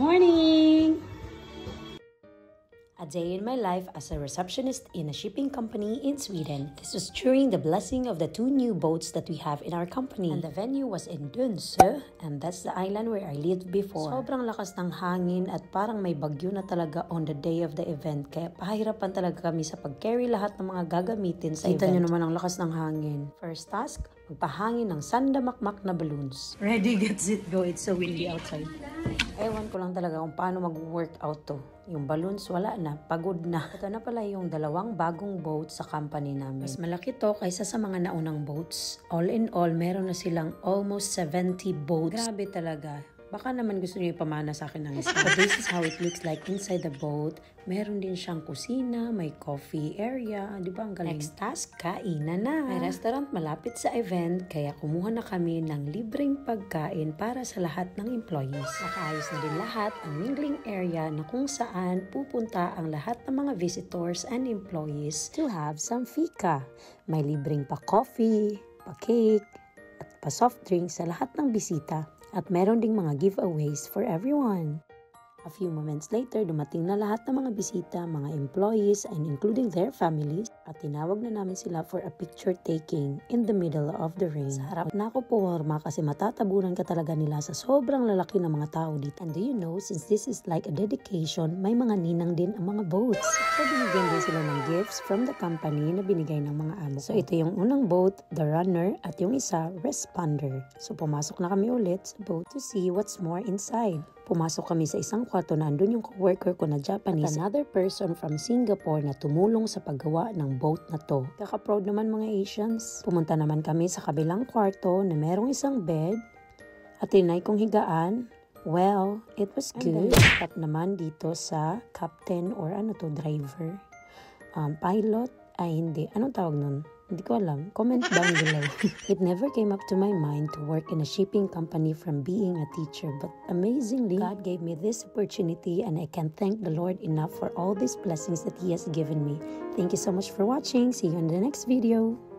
morning! A day in my life as a receptionist in a shipping company in Sweden. This was during the blessing of the 2 new boats that we have in our company. And the venue was in Dönsö, and that's the island where I lived before. Sobrang lakas ng hangin at parang may bagyo na talaga on the day of the event. Kaya pahirapan talaga kami sa pag-carry lahat ng mga gagamitin sa event. Kita nyo naman ang lakas ng hangin. First task, magpahangin ng sandamakmak na balloons. Ready, get, set, go. It's so windy outside. Ewan ko lang talaga kung paano mag-workout to. Yung balloons, wala na. Pagod na. Ito na pala yung 2 bagong boats sa company namin. Mas malaki to kaysa sa mga naunang boats. All in all, meron na silang almost 70 boats. Grabe talaga. Baka naman gusto niyo ipamana sa akin ng isa. But this is how it looks like inside the boat. Meron din siyang kusina, may coffee area. Di ba ang galing? Next task, kainan na. May restaurant malapit sa event, kaya kumuha na kami ng libreng pagkain para sa lahat ng employees. Nakaayos na din lahat ang mingling area na kung saan pupunta ang lahat ng mga visitors and employees to have some fika. May libreng pa coffee, pa cake, at pa soft drinks sa lahat ng bisita. At meron ding mga giveaways for everyone. A few moments later, dumating na lahat ng mga bisita, mga employees, and including their families. At tinawag na namin sila for a picture taking in the middle of the rain. Sa harap na ako pumarma kasi matatabunan ka talaga nila sa sobrang lalaki ng mga tao dito. And do you know, since this is like a dedication, may mga ninang din ang mga boats. So binigyan din sila ng gifts from the company na binigay ng mga amo. So ito yung unang boat, the runner, at yung isa, responder. So pumasok na kami ulit sa boat to see what's more inside. Pumasok kami sa isang kwarto na andun yung coworker ko na Japanese at another person from Singapore na tumulong sa paggawa ng boat na to. Kaka-proud naman mga Asians. Pumunta naman kami sa kabilang kwarto na merong isang bed at tinay kong higaan. Well, it was good. And then, stop naman dito sa captain or driver. Pilot? Ay, hindi. Anong tawag nun? Hindi ko alam. Comment down below. It never came up to my mind to work in a shipping company from being a teacher. But amazingly, God gave me this opportunity and I can't thank the Lord enough for all these blessings that He has given me. Thank you so much for watching. See you in the next video.